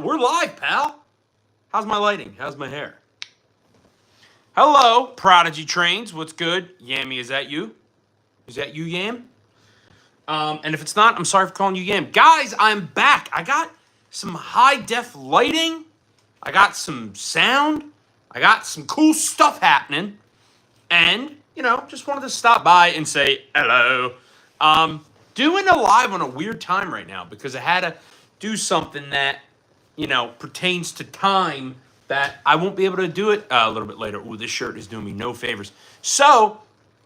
We're live, pal. How's my lighting? How's my hair? Hello, Prodigy Trains. What's good? Yammy, is that you? Is that you, Yam? And if it's not, I'm sorry for calling you Yam. Guys, I'm back. I got some high-def lighting. I got some sound. I got some cool stuff happening. And, just wanted to stop by and say hello. Doing a live on a weird time right now because I had to do something that, pertains to time that I won't be able to do it a little bit later. Ooh, this shirt is doing me no favors. So,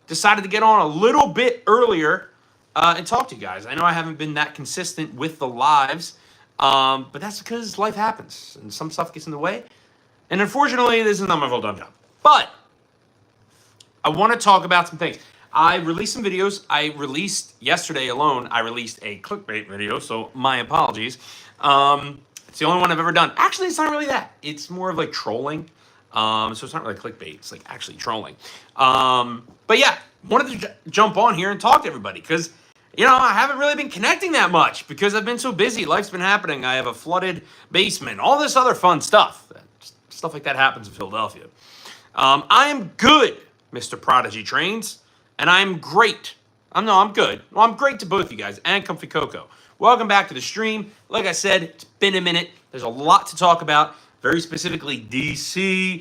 decided to get on a little bit earlier and talk to you guys. I know I haven't been that consistent with the lives, but that's because life happens and some stuff gets in the way. And unfortunately, this is not my full-time job. But I want to talk about some things. I released some videos. I released yesterday alone. I released a clickbait video, so my apologies. It's the only one I've ever done. Actually, it's not really that. It's more of like trolling. So it's not really clickbait. It's like actually trolling. But yeah, wanted to jump on here and talk to everybody because, I haven't really been connecting that much because I've been so busy. Life's been happening. I have a flooded basement, all this other fun stuff. Stuff like that happens in Philadelphia. I am good, Mr. Prodigy Trains, and I'm great. I'm good. Well, I'm great to both you guys and Comfy Coco. Welcome back to the stream. Like I said, it's been a minute. There's a lot to talk about, very specifically DC,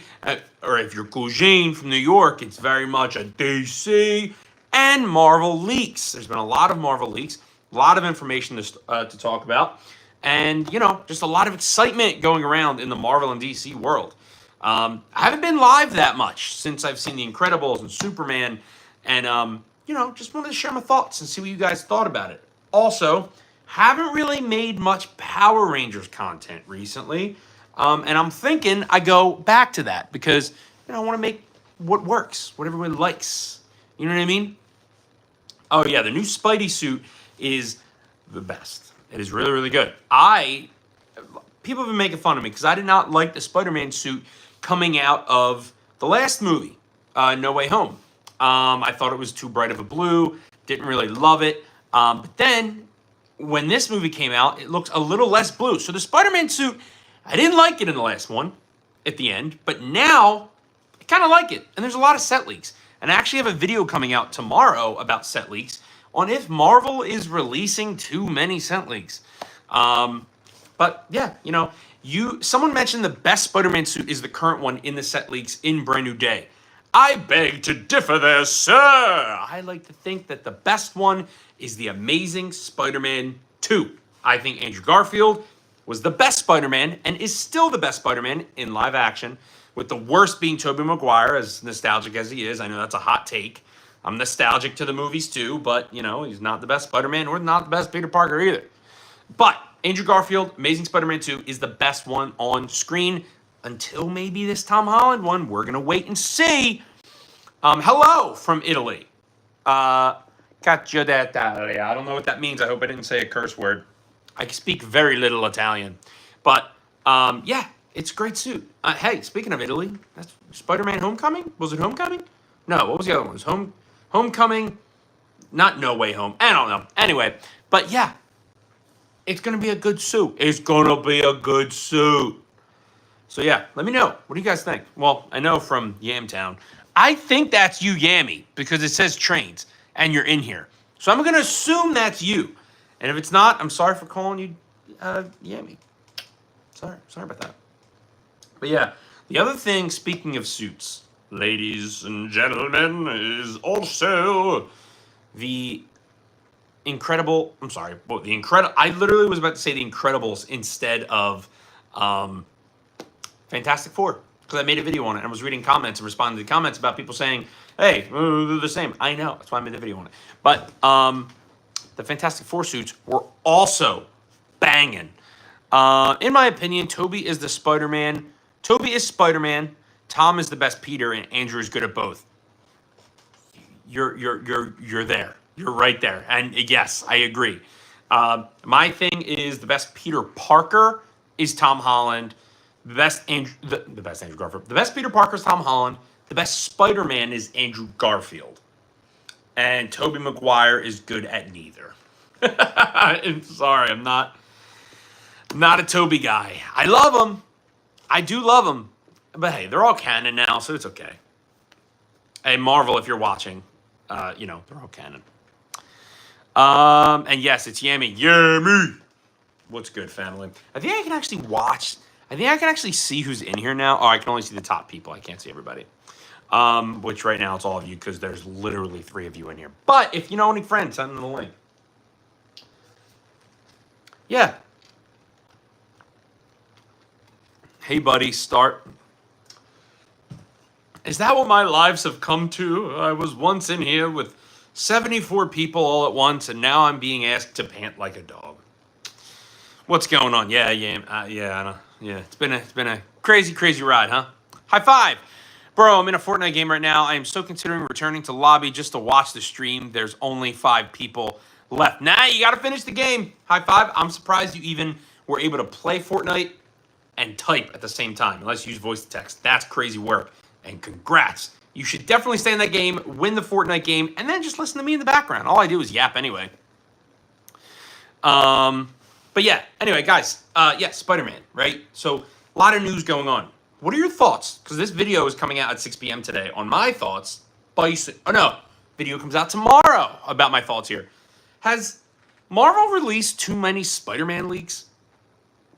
or if you're Cougine from New York, it's very much a DC, and Marvel leaks. There's been a lot of Marvel leaks, a lot of information to talk about, and, just a lot of excitement going around in the Marvel and DC world. I haven't been live that much since I've seen The Incredibles and Superman, and, just wanted to share my thoughts and see what you guys thought about it. Also, haven't really made much Power Rangers content recently, and I'm thinking I go back to that because, I want to make what works, what everyone likes. You know what I mean? Oh, yeah, the new Spidey suit is the best. It is really, really good. People have been making fun of me because I did not like the Spider-Man suit coming out of the last movie, No Way Home. I thought it was too bright of a blue, didn't really love it. But then, when this movie came out, it looks a little less blue. So the Spider-Man suit, I didn't like it in the last one at the end, but now I kind of like it. And there's a lot of set leaks. And I actually have a video coming out tomorrow about set leaks on if Marvel is releasing too many set leaks. But yeah, someone mentioned the best Spider-Man suit is the current one in the set leaks in Brand New Day. I beg to differ there, sir. I like to think that the best one is the Amazing Spider-Man 2. I think Andrew Garfield was the best Spider-Man and is still the best Spider-Man in live action, with the worst being Tobey Maguire, as nostalgic as he is. I know that's a hot take. I'm nostalgic to the movies too, but, he's not the best Spider-Man or not the best Peter Parker either. But Andrew Garfield, Amazing Spider-Man 2, is the best one on screen until maybe this Tom Holland one. We're going to wait and see. Hello from Italy. Caccio d'Italia. I don't know what that means. I hope I didn't say a curse word. I speak very little Italian. But, yeah, it's a great suit. Hey, speaking of Italy, that's Spider-Man Homecoming? Was it Homecoming? No, what was the other one? It was Homecoming, not No Way Home. I don't know. Anyway, but yeah, it's going to be a good suit. It's going to be a good suit. So yeah, let me know. What do you guys think? Well, I know from Yamtown. I think that's you, Yammy, because it says trains, and you're in here. So I'm going to assume that's you. And if it's not, I'm sorry for calling you Yammy. Sorry about that. But yeah, the other thing, speaking of suits, ladies and gentlemen, is also the Incredible. I'm sorry, but the Incredible. I literally was about to say the Incredibles instead of Fantastic Four, because I made a video on it and I was reading comments and responding to the comments about people saying, "Hey, they're the same." I know, that's why I made the video on it. But the Fantastic Four suits were also banging. In my opinion, Toby is the Spider-Man. Toby is Spider-Man. Tom is the best Peter, and Andrew is good at both. You're there. You're right there. And yes, I agree. My thing is the best Peter Parker is Tom Holland. The best Andrew Garfield. The best Peter Parker is Tom Holland. The best Spider-Man is Andrew Garfield. And Tobey Maguire is good at neither. I'm sorry, I'm not Not a Toby guy. I love him. I do love him. But hey, they're all canon now, so it's okay. Hey, Marvel, if you're watching, they're all canon. And yes, it's Yammy. Yammy! What's good, family? I think I can actually watch. I think I can actually see who's in here now. Oh, I can only see the top people. I can't see everybody. Which right now it's all of you because there's literally 3 of you in here. But if you know any friends, send them the link. Yeah. Hey, buddy, start. Is that what my lives have come to? I was once in here with 74 people all at once, and now I'm being asked to pant like a dog. What's going on? Yeah. I know. Yeah. It's been a crazy ride, huh? High five, bro. I'm in a Fortnite game right now. I am so considering returning to lobby just to watch the stream. There's only 5 people left. Nah, you gotta finish the game. High five. I'm surprised you even were able to play Fortnite and type at the same time, unless you use voice to text. That's crazy work. And congrats. You should definitely stay in that game, win the Fortnite game, and then just listen to me in the background. All I do is yap anyway. But yeah, anyway, guys, Spider-Man, right? So a lot of news going on. What are your thoughts? Because this video is coming out at 6 p.m. today on my thoughts. Video comes out tomorrow about my thoughts here. Has Marvel released too many Spider-Man leaks?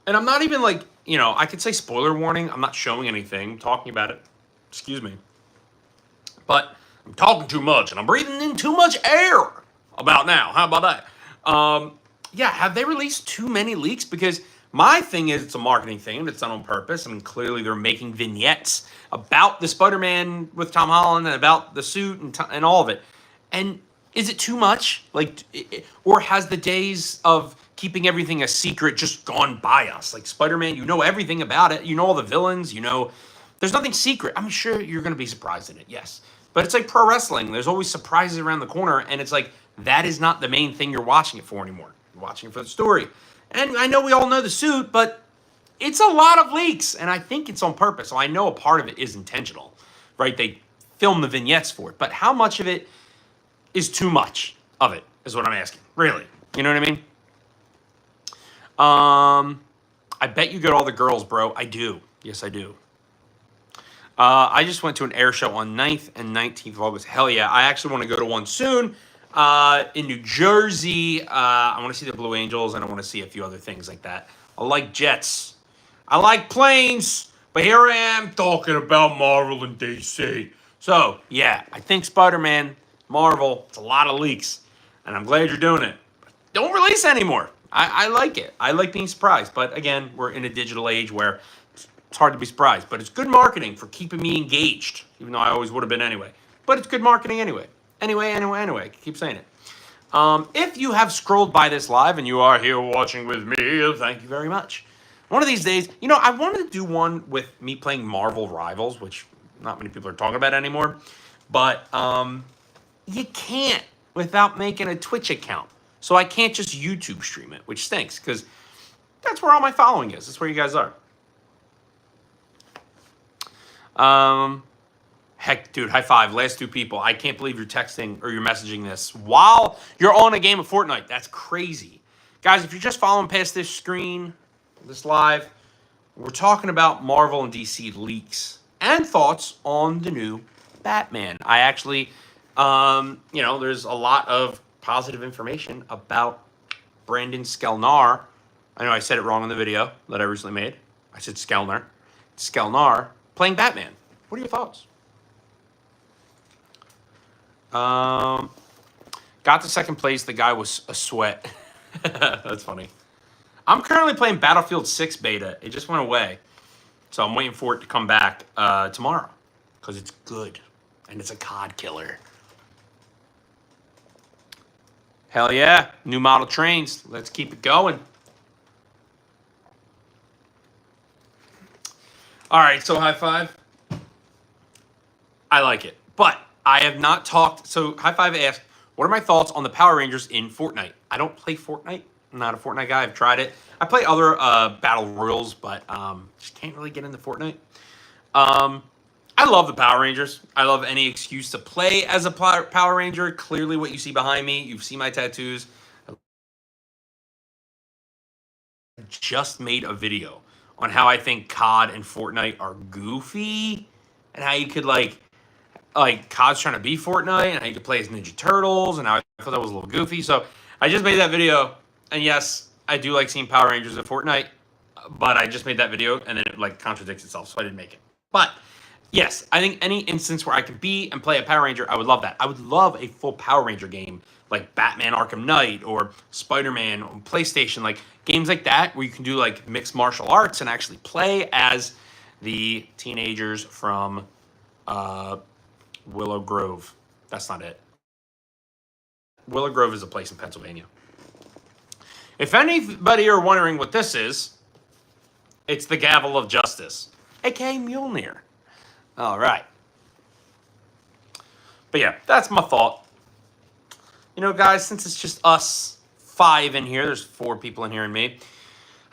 And I'm not even I could say spoiler warning. I'm not showing anything. I'm talking about it. Excuse me. But I'm talking too much, and I'm breathing in too much air about now. How about that? Have they released too many leaks? Because my thing is it's a marketing thing, and it's done on purpose. I mean, clearly they're making vignettes about the Spider-Man with Tom Holland and about the suit and all of it. And is it too much? Or has the days of keeping everything a secret just gone by us? Like Spider-Man, you know everything about it. You know all the villains. You know, there's nothing secret. I'm sure you're going to be surprised in it, yes. But it's like pro wrestling. There's always surprises around the corner, and it's like that is not the main thing you're watching it for anymore. You're watching it for the story. And I know we all know the suit, but it's a lot of leaks, and I think it's on purpose. So I know a part of it is intentional, right? They film the vignettes for it. But how much of it is too much of it is what I'm asking. Really. You know what I mean? I bet you get all the girls, bro. I do. Yes, I do. I just went to an air show on 9th and 19th of August. Hell yeah. I actually want to go to one soon in New Jersey. I want to see the Blue Angels, and I want to see a few other things like that. I like jets. I like planes. But here I am talking about Marvel and DC. So, yeah, I think Spider-Man, Marvel, it's a lot of leaks. And I'm glad you're doing it. But don't release anymore. I like it. I like being surprised. But again, we're in a digital age where it's hard to be surprised, but it's good marketing for keeping me engaged, even though I always would have been anyway. But it's good marketing anyway. Anyway. Keep saying it. If you have scrolled by this live and you are here watching with me, thank you very much. One of these days, I wanted to do one with me playing Marvel Rivals, which not many people are talking about anymore. But you can't without making a Twitch account. So I can't just YouTube stream it, which stinks because that's where all my following is. That's where you guys are. Heck, dude, high five. Last 2 people. I can't believe you're texting or you're messaging this while you're on a game of Fortnite. That's crazy. Guys, if you're just following past this screen, this live, we're talking about Marvel and DC leaks and thoughts on the new Batman. I actually, there's a lot of positive information about Brandon Skelnar. I know I said it wrong in the video that I recently made. I said Skelnar. Skelnar playing Batman. What are your thoughts? Got to second place. The guy was a sweat. That's funny. I'm currently playing Battlefield 6 beta. It just went away. So I'm waiting for it to come back tomorrow. Because it's good. And it's a COD killer. Hell yeah. New model trains. Let's keep it going. All right, so high five. I like it. But I have not talked. So high five asked, what are my thoughts on the Power Rangers in Fortnite? I don't play Fortnite. I'm not a Fortnite guy. I've tried it. I play other battle royals, but just can't really get into Fortnite. I love the Power Rangers. I love any excuse to play as a Power Ranger. Clearly what you see behind me, you've seen my tattoos. just made a video on how I think COD and Fortnite are goofy, and how you could like COD's trying to be Fortnite, and how you could play as Ninja Turtles, and how I thought that was a little goofy. So I just made that video, and yes, I do like seeing Power Rangers in Fortnite, but I just made that video, and then it like contradicts itself, so I didn't make it. But yes, I think any instance where I could be and play a Power Ranger, I would love that. I would love a full Power Ranger game, like Batman Arkham Knight or Spider-Man on PlayStation, like games like that where you can do like mixed martial arts and actually play as the teenagers from Willow Grove. That's not it. Willow Grove is a place in Pennsylvania. If anybody are wondering what this is, it's the Gavel of Justice, aka Mjolnir. All right. But yeah, that's my thought. You know, guys, since it's just us 5 in here, there's 4 people in here and me,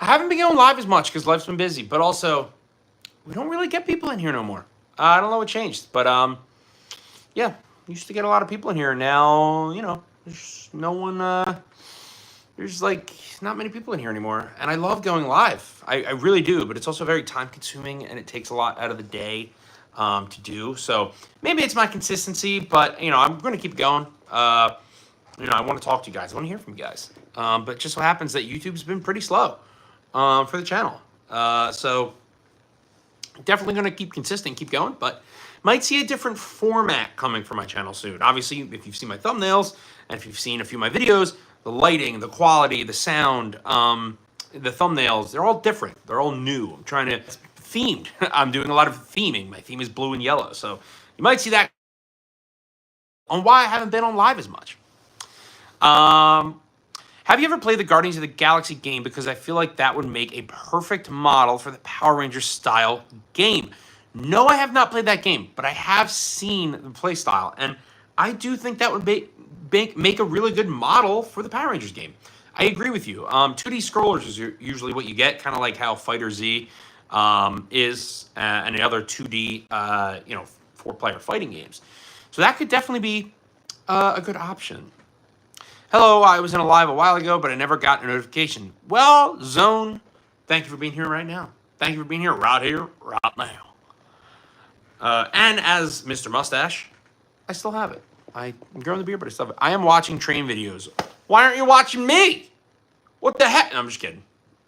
I haven't been going live as much because life's been busy, but also we don't really get people in here no more. I don't know what changed, but yeah, used to get a lot of people in here. Now, you know, there's no one, there's like not many people in here anymore. And I love going live. I really do, but it's also very time consuming and it takes a lot out of the day to do. So maybe it's my consistency, but you know, I'm going to keep going. You know, I want to talk to you guys. I want to hear from you guys. But just so happens that YouTube's been pretty slow for the channel. So definitely going to keep consistent, keep going, but might see a different format coming for my channel soon. Obviously, if you've seen my thumbnails and if you've seen a few of my videos, the lighting, the quality, the sound, the thumbnails, they're all different. They're all new. I'm trying to themed. I'm doing a lot of theming. My theme is blue and yellow. So you might see that on why I haven't been on live as much. Have you ever played the Guardians of the Galaxy game? Because I feel like that would make a perfect model for the Power Rangers style game. No, I have not played that game, but I have seen the play style, and I do think that would make a really good model for the Power Rangers game. I agree with you. 2D scrollers is usually what you get, kind of like how Fighter Z is, and the other 2D, 4-player fighting games. So that could definitely be a good option. Hello, I was in a live a while ago, but I never got a notification. Well, Zone, thank you for being here right now. Thank you for being here, right now. And as Mr. Mustache, I still have it. I'm growing the beard, but I still have it. I am watching train videos. Why aren't you watching me? What the heck? No, I'm just kidding.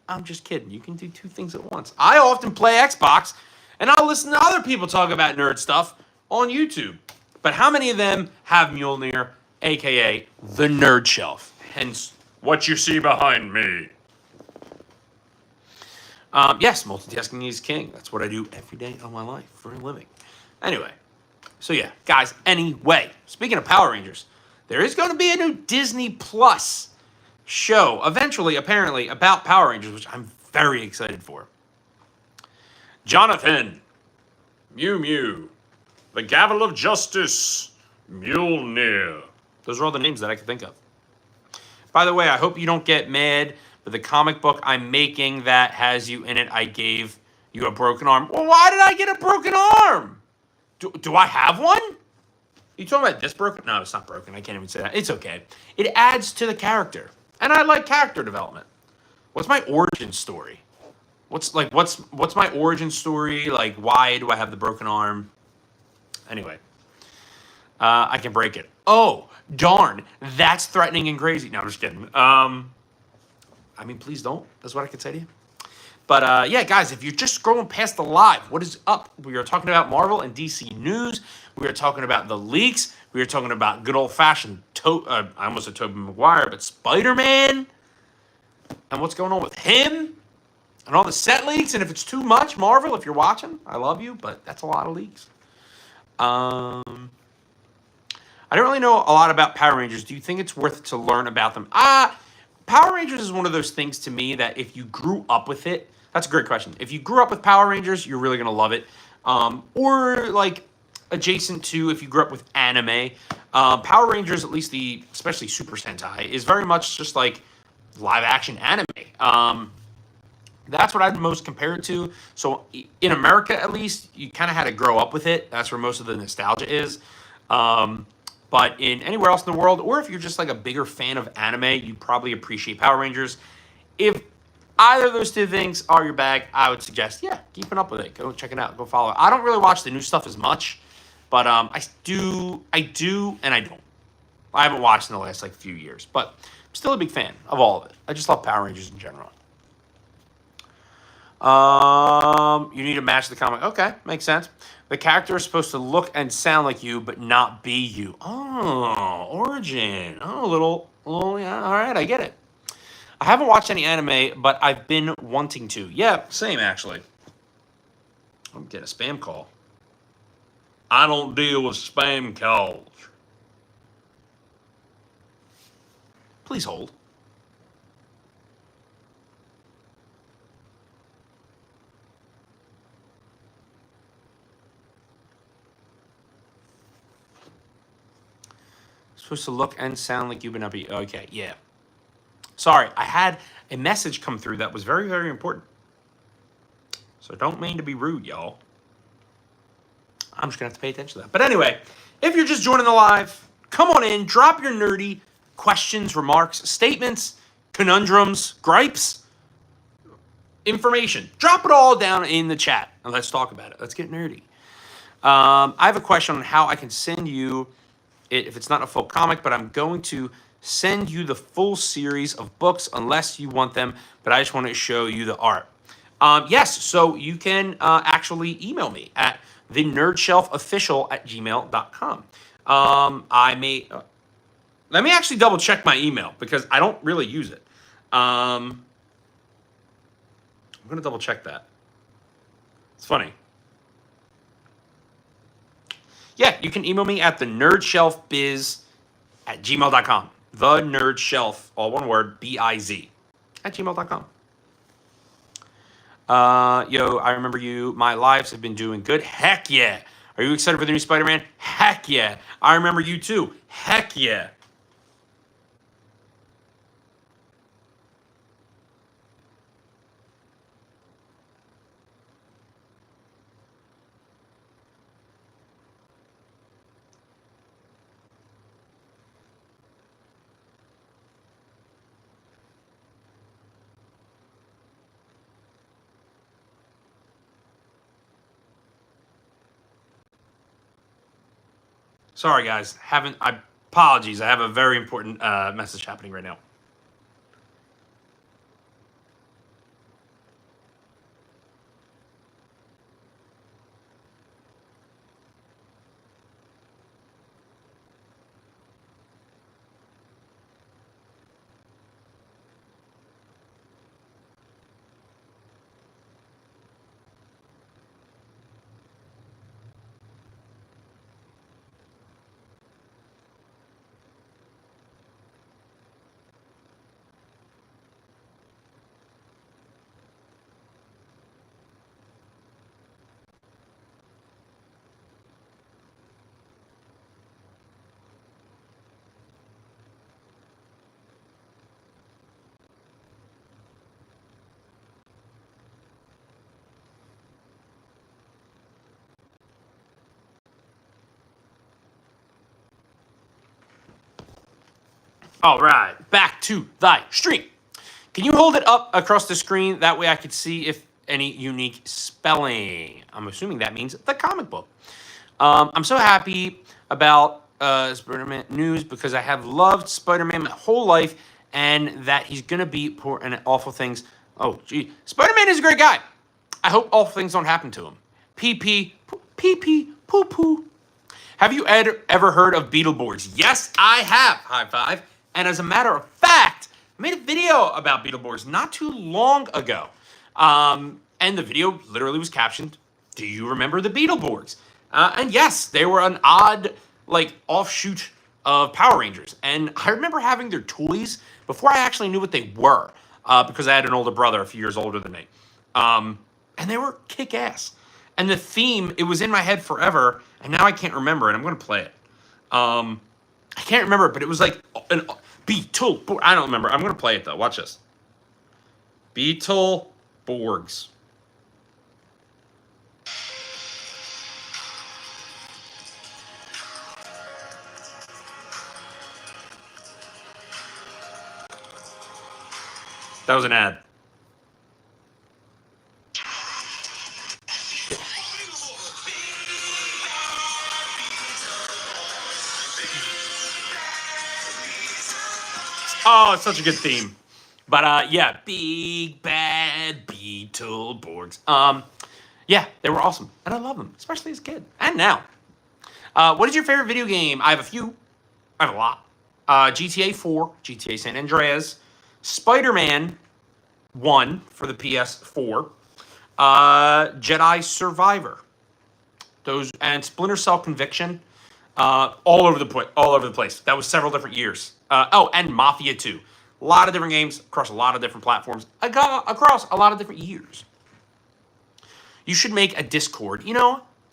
I'm just kidding. You can do 2 things at once. I often play Xbox, and I'll listen to other people talk about nerd stuff on YouTube. But how many of them have Mjolnir, a.k.a. the Nerd Shelf? Hence, what you see behind me. Yes, multitasking is king. That's what I do every day of my life for a living. Anyway, so yeah, guys, anyway, speaking of Power Rangers, there is going to be a new Disney Plus show, eventually, apparently, about Power Rangers, which I'm very excited for. Jonathan, Mew Mew, the Gavel of Justice, Mjolnir. Those are all the names that I can think of. By the way, I hope you don't get mad, but the comic book I'm making that has you in it, I gave you a broken arm. Well, why did I get a broken arm? Do I have one? You talking about this broken? No, it's not broken. I can't even say that. It's okay. It adds to the character. And I like character development. What's my origin story? What's my origin story? Like, why do I have the broken arm? Anyway. I can break it. Oh, darn. That's threatening and crazy. No, I'm just kidding. I mean, please don't. That's what I can say to you. But yeah, guys, if you're just scrolling past the live, what is up? We are talking about Marvel and DC news. We are talking about the leaks. We are talking about good old-fashioned, I almost said Tobey Maguire, but Spider-Man. And what's going on with him. And all the set leaks. And if it's too much, Marvel, if you're watching, I love you, but that's a lot of leaks. I don't really know a lot about Power Rangers. Do you think it's worth it to learn about them? Power Rangers is one of those things to me that if you grew up with it, that's a great question. If you grew up with Power Rangers, you're really going to love it. Or like adjacent to if you grew up with anime, Power Rangers, at least especially Super Sentai, is very much just like live action anime. That's what I'd most compare it to. So in America, at least, you kind of had to grow up with it. That's where most of the nostalgia is. But in anywhere else in the world, or if you're just like a bigger fan of anime, you probably appreciate Power Rangers. If either of those two things are your bag, I would suggest, yeah, keeping up with it. Go check it out. Go follow it. I don't really watch the new stuff as much, but I do, and I don't. I haven't watched in the last like few years, but I'm still a big fan of all of it. I just love Power Rangers in general. You need to match the comic. Okay, makes sense. The character is supposed to look and sound like you, but not be you. Oh, origin. Oh, a little. Yeah, all right, I get it. I haven't watched any anime, but I've been wanting to. Yeah, same actually. I'm getting a spam call. I don't deal with spam calls. Please hold. Supposed to look and sound like you've been up. Okay, yeah. Sorry, I had a message come through that was very, very important. So don't mean to be rude, y'all. I'm just gonna have to pay attention to that. But anyway, if you're just joining the live, come on in, drop your nerdy questions, remarks, statements, conundrums, gripes, information. Drop it all down in the chat and let's talk about it. Let's get nerdy. I have a question on how I can send you it if it's not a full comic, but I'm going to send you the full series of books unless you want them, but I just want to show you the art. Yes, so you can actually email me at TheNerdShelfOfficial@gmail.com. I may let me actually double check my email because I don't really use it. I'm gonna double check that. It's funny. Yeah, you can email me at TheNerdShelfBiz@gmail.com. TheNerdShelf, all one word, BIZ, @gmail.com. Yo, I remember you. My lives have been doing good. Heck yeah. Are you excited for the new Spider-Man? Heck yeah. I remember you too. Heck yeah. Sorry, guys. Apologies. I have a very important message happening right now. All right, back to thy stream. Can you hold it up across the screen? That way I could see if any unique spelling. I'm assuming that means the comic book. I'm so happy about Spider-Man news because I have loved Spider-Man my whole life and that he's going to be poor and awful things. Oh, gee. Spider-Man is a great guy. I hope awful things don't happen to him. Pee, poo, poo. Have you ever heard of Beetleborgs? Yes, I have. High five. And as a matter of fact, I made a video about Beetleborgs not too long ago. And the video literally was captioned, "Do you remember the Beetleborgs?" And yes, they were an odd, like, offshoot of Power Rangers. And I remember having their toys before I actually knew what they were, because I had an older brother, a few years older than me. And they were kick ass. And the theme, it was in my head forever, and now I can't remember it. I'm going to play it. I can't remember it, but it was like an Beetle. I don't remember. I'm going to play it, though. Watch this. Beetleborgs. That was an ad. Oh, it's such a good theme. But yeah, big bad Beetleborgs. Yeah, they were awesome, and I love them, especially as a kid and now. What is your favorite video game? I have a few. I have a lot. GTA 4, GTA San Andreas, Spider-Man 1 for the PS4, Jedi Survivor, those and Splinter Cell Conviction, all over the place. That was several different years. Oh, and Mafia 2. A lot of different games across a lot of different platforms, across a lot of different years. You should make a Discord.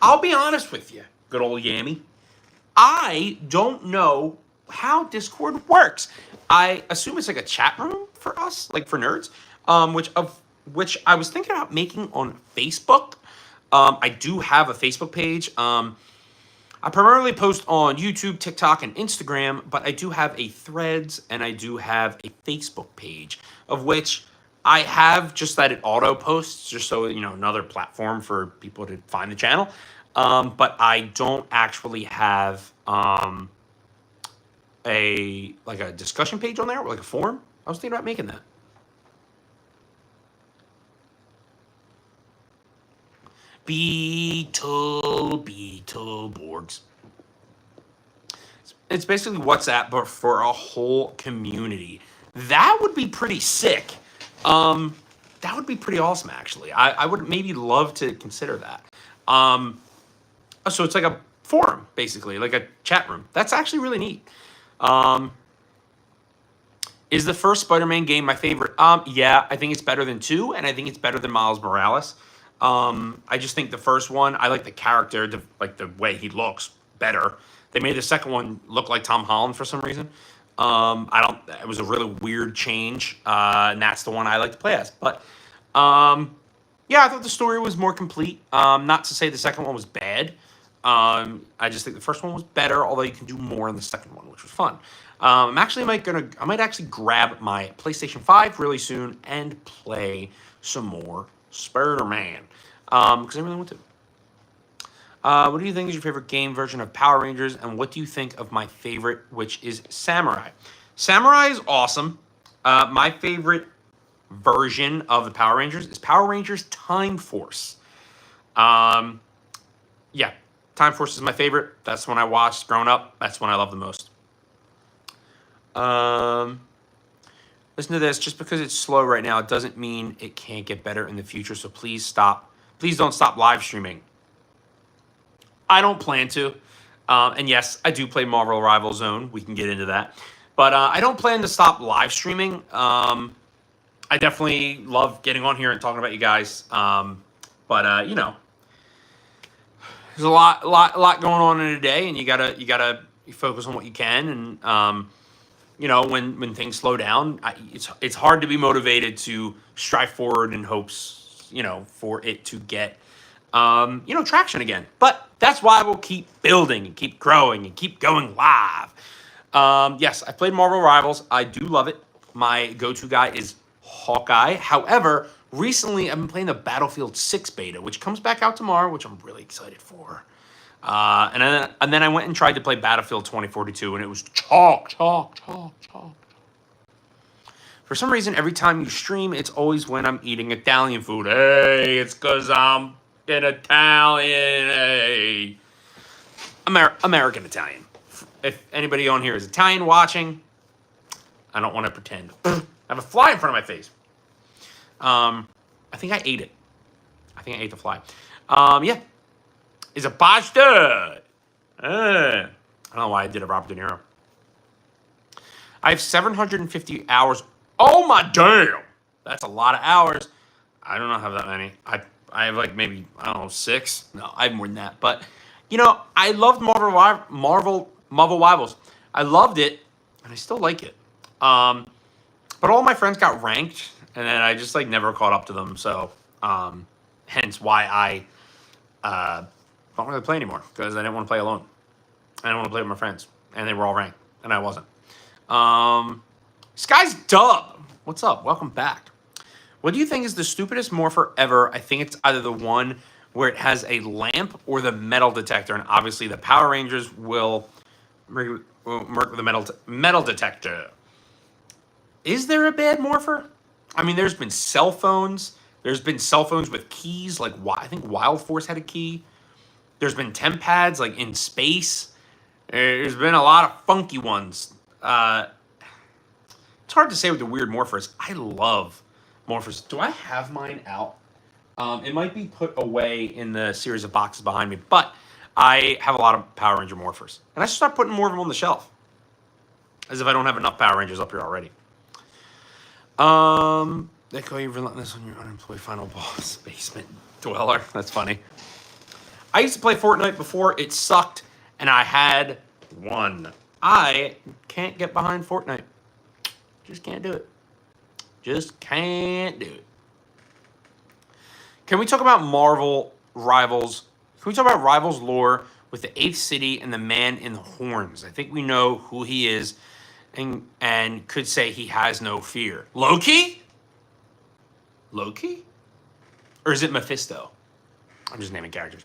I'll be honest with you, good old Yammy. I don't know how Discord works. I assume it's like a chat room for us, like for nerds, which I was thinking about making on Facebook. I do have a Facebook page. I primarily post on YouTube, TikTok, and Instagram, but I do have a Threads and I do have a Facebook page, of which I have just that it auto posts, just so another platform for people to find the channel. But I don't actually have a discussion page on there, or like a forum. I was thinking about making that. Beetleborgs. It's basically WhatsApp, but for a whole community. That would be pretty sick. That would be pretty awesome, actually. I would maybe love to consider that. So it's like a forum, basically, like a chat room. That's actually really neat. Is the first Spider-Man game my favorite? Yeah, I think it's better than 2, and I think it's better than Miles Morales. I just think the first one, I like the character, the way he looks better. They made the second one look like Tom Holland for some reason. It was a really weird change, and that's the one I like to play as. But, yeah, I thought the story was more complete. Not to say the second one was bad. I just think the first one was better, although you can do more in the second one, which was fun. I might actually grab my PlayStation 5 really soon and play some more Spider-Man, because I really want to. What do you think is your favorite game version of Power Rangers, and what do you think of my favorite, which is Samurai? Samurai is awesome. My favorite version of the Power Rangers is Power Rangers Time Force. Yeah, Time Force is my favorite. That's the one I watched growing up. That's the one I love the most. Listen to this. Just because it's slow right now, it doesn't mean it can't get better in the future. So please stop. Please don't stop live streaming. I don't plan to. And yes, I do play Marvel Rival Zone. We can get into that. But I don't plan to stop live streaming. I definitely love getting on here and talking about you guys. But there's a lot going on in a day, and you gotta focus on what you can. And when things slow down, it's hard to be motivated to strive forward in hopes for it to get traction again. But that's why we'll keep building and keep growing and keep going live. Yes, I played Marvel Rivals. I do love it. My go-to guy is Hawkeye. However, recently I've been playing the Battlefield 6 beta, which comes back out tomorrow, which I'm really excited for. And then I went and tried to play Battlefield 2042, and it was chalk. For some reason, every time you stream, it's always when I'm eating Italian food. Hey, it's because I'm an Italian. Hey. American Italian. If anybody on here is Italian watching, I don't want to pretend. I have a fly in front of my face. I think I ate it. I think I ate the fly. Yeah. Is a pasta. I don't know why I did a Robert De Niro. I have 750 hours. Oh my damn! That's a lot of hours. I don't know how that many. I have like maybe, I don't know, 6. No, I have more than that. But I loved Marvel Rivals. I loved it, and I still like it. But all my friends got ranked, and then I just never caught up to them. So hence why I don't really play anymore, because I didn't want to play alone. I didn't want to play with my friends, and they were all ranked, and I wasn't. Sky's Dub, what's up? Welcome back. What do you think is the stupidest morpher ever? I think it's either the one where it has a lamp or the metal detector, and obviously the Power Rangers will work with the metal detector. Is there a bad morpher? I mean, there's been cell phones. There's been cell phones with keys. Like, I think Wild Force had a key. There's been temp pads, like, in space. There's been a lot of funky ones. It's hard to say with the weird morphers. I love morphers. Do I have mine out? It might be put away in the series of boxes behind me, but I have a lot of Power Ranger morphers. And I should start putting more of them on the shelf. As if I don't have enough Power Rangers up here already. They call you relentless on your unemployed final boss basement dweller. That's funny. I used to play Fortnite before. It sucked, and I had one. I can't get behind Fortnite. Just can't do it. Just can't do it. Can we talk about Marvel Rivals? Can we talk about Rivals lore with the 8th City and the Man in the Horns? I think we know who he is and could say he has no fear. Loki? Loki? Or is it Mephisto? I'm just naming characters.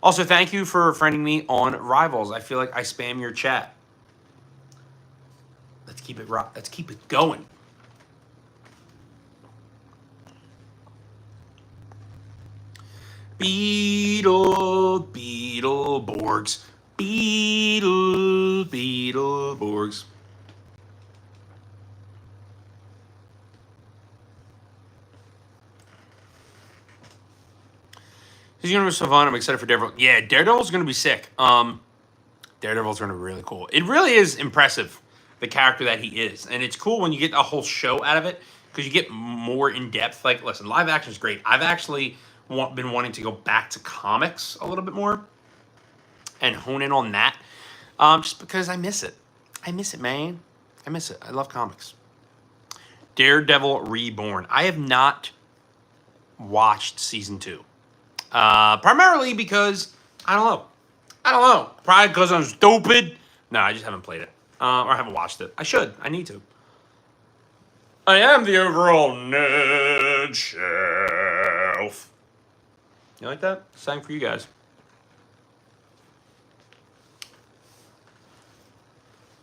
Also, thank you for friending me on Rivals. I feel like I spam your chat. Let's keep it going. Beetleborgs. Beetleborgs. This universe is so fun. I'm excited for Daredevil. Yeah, Daredevil's going to be sick. Daredevil's going to be really cool. It really is impressive, the character that he is. And it's cool when you get a whole show out of it because you get more in depth. Like, listen, live action is great. I've actually been wanting to go back to comics a little bit more and hone in on that just because I miss it. I miss it, man. I miss it. I love comics. Daredevil Reborn. I have not watched season 2. Primarily because, I don't know. Probably because I'm stupid. No, I just haven't played it. Or I haven't watched it. I should. I need to. I am the overall nerd shelf. You like that? Sang for you guys.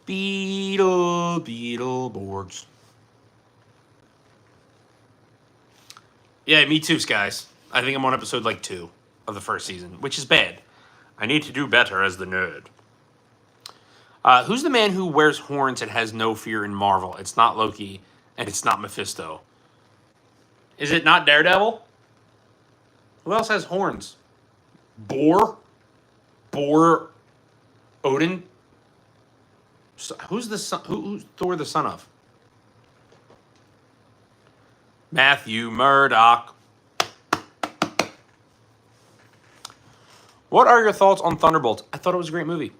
Beetleborgs. Yeah, me too, guys. I think I'm on episode like 2 of the first season, which is bad. I need to do better as the nerd. Who's the man who wears horns and has no fear in Marvel? It's not Loki, and it's not Mephisto. Is it not Daredevil? Who else has horns? Boar? Odin? So, who's the son? Who's Thor the son of? Matthew Murdock. What are your thoughts on Thunderbolts? I thought it was a great movie.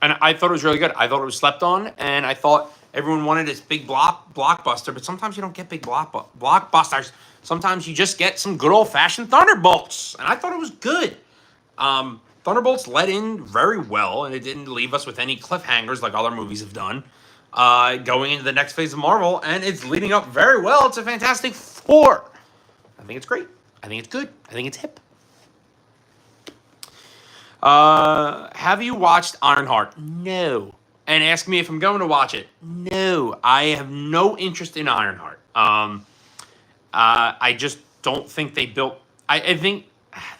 And I thought it was really good. I thought it was slept on, and I thought everyone wanted this big blockbuster, but sometimes you don't get big blockbusters. Sometimes you just get some good old-fashioned Thunderbolts, and I thought it was good. Thunderbolts led in very well, and it didn't leave us with any cliffhangers like other movies have done. Going into the next phase of Marvel, and it's leading up very well to Fantastic Four. I think it's great. I think it's good. I think it's hip. Have you watched Ironheart? No. And ask me if I'm going to watch it. No. I have no interest in Ironheart. I just don't think they built... I think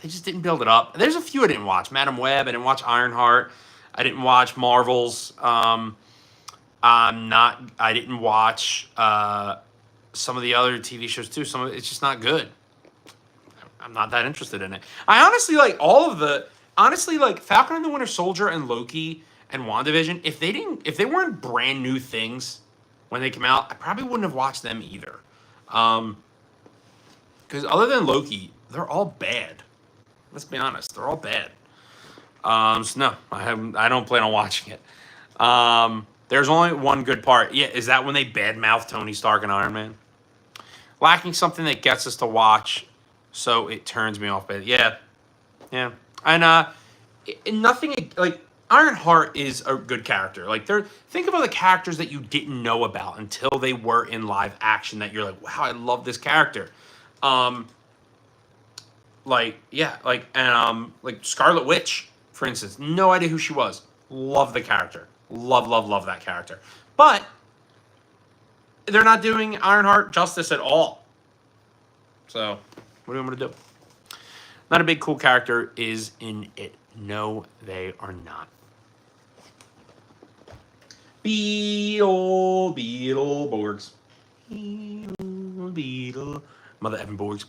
they just didn't build it up. There's a few I didn't watch. Madam Web. I didn't watch Ironheart. I didn't watch Marvels. I didn't watch some of the other TV shows too. Some of it's just not good. I'm not that interested in it. I honestly like all of the... Honestly, like Falcon and the Winter Soldier and Loki and WandaVision, if they weren't brand new things when they came out, I probably wouldn't have watched them either. Because other than Loki, they're all bad. Let's be honest, they're all bad. So no, I don't plan on watching it. There's only one good part. Yeah, is that when they badmouth Tony Stark and Iron Man? Lacking something that gets us to watch, so it turns me off. But yeah. And nothing like Ironheart is a good character. Like think of all the characters that you didn't know about until they were in live action that you're like, wow, I love this character. Like Scarlet Witch, for instance. No idea who she was. Love the character. Love that character. But they're not doing Ironheart justice at all. So, what do you want me to do? Not a big cool character is in it. No, they are not. Beetleborgs. Beetle. Mother Evan Borgs.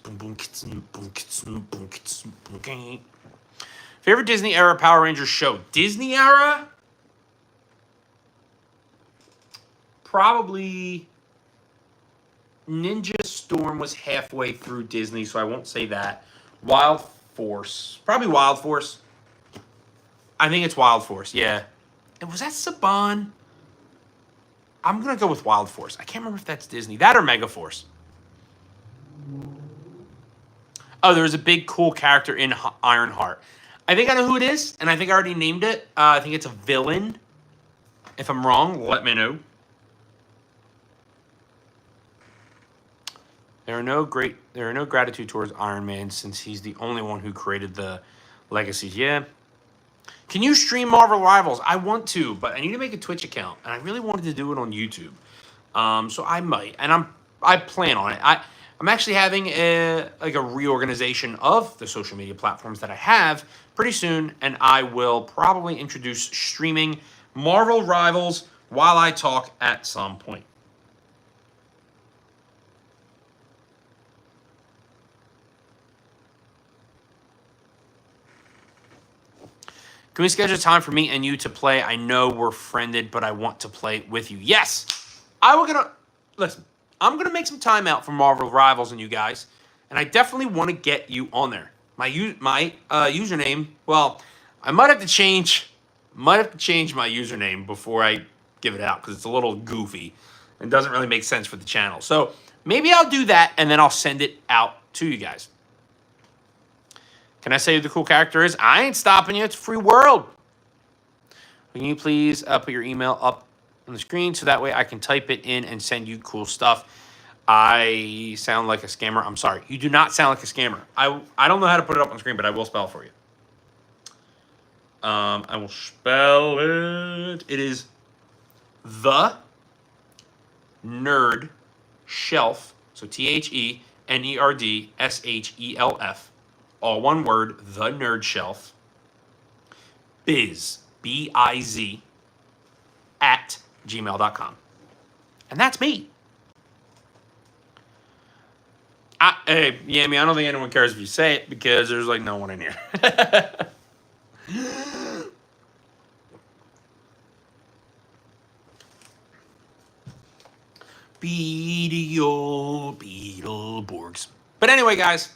Favorite Disney era Power Rangers show? Disney era? Probably Ninja Storm was halfway through Disney, so I won't say that. Wild Force. Probably Wild Force. I think it's Wild Force, yeah. And was that Saban? I'm going to go with Wild Force. I can't remember if that's Disney. That or Mega Force. Oh, there's a big cool character in Ironheart. I think I know who it is, and I think I already named it. I think it's a villain. If I'm wrong, let me know. There are no gratitude towards Iron Man since he's the only one who created the legacies. Yeah. Can you stream Marvel Rivals? I want to, but I need to make a Twitch account, and I really wanted to do it on YouTube. So I might, and I plan on it. I'm actually having a reorganization of the social media platforms that I have pretty soon, and I will probably introduce streaming Marvel Rivals while I talk at some point. Can we schedule time for me and you to play? I know we're friended, but I want to play with you. Yes, listen. I'm gonna make some time out for Marvel Rivals and you guys, and I definitely want to get you on there. My username. Well, I might have to change my username before I give it out because it's a little goofy and doesn't really make sense for the channel. So maybe I'll do that and then I'll send it out to you guys. Can I say who the cool character is? I ain't stopping you. It's a free world. Can you please put your email up on the screen so that way I can type it in and send you cool stuff? I sound like a scammer. I'm sorry. You do not sound like a scammer. I don't know how to put it up on the screen, but I will spell it for you. I will spell it. It is TheNerdShelf. So TheNerdShelf. All one word, TheNerdShelf. Biz, B-I-Z, at gmail.com. And that's me. Hey, Yami, I don't think anyone cares if you say it because there's like no one in here. Beetleborgs. But anyway, guys,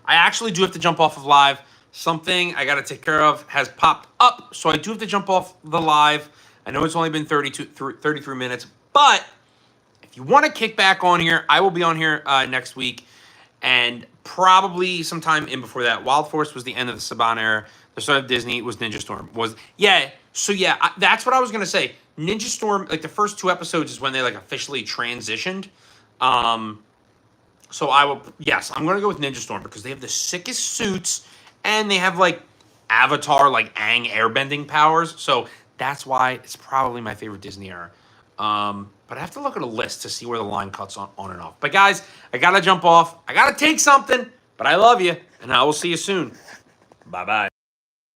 I actually do have to jump off of live. Something I got to take care of has popped up, so I do have to jump off the live. I know it's only been 33 minutes, but if you want to kick back on here, I will be on here next week, and probably sometime in before that. Wild Force was the end of the Saban era. The start of Disney was Ninja Storm. That's what I was gonna say. Ninja Storm, like the first 2 episodes, is when they like officially transitioned. So I'm gonna go with Ninja Storm because they have the sickest suits and they have like Avatar, like Aang airbending powers. So that's why it's probably my favorite Disney era. But I have to look at a list to see where the line cuts on and off. But guys, I gotta jump off. I gotta take something, but I love you, and I will see you soon. Bye-bye.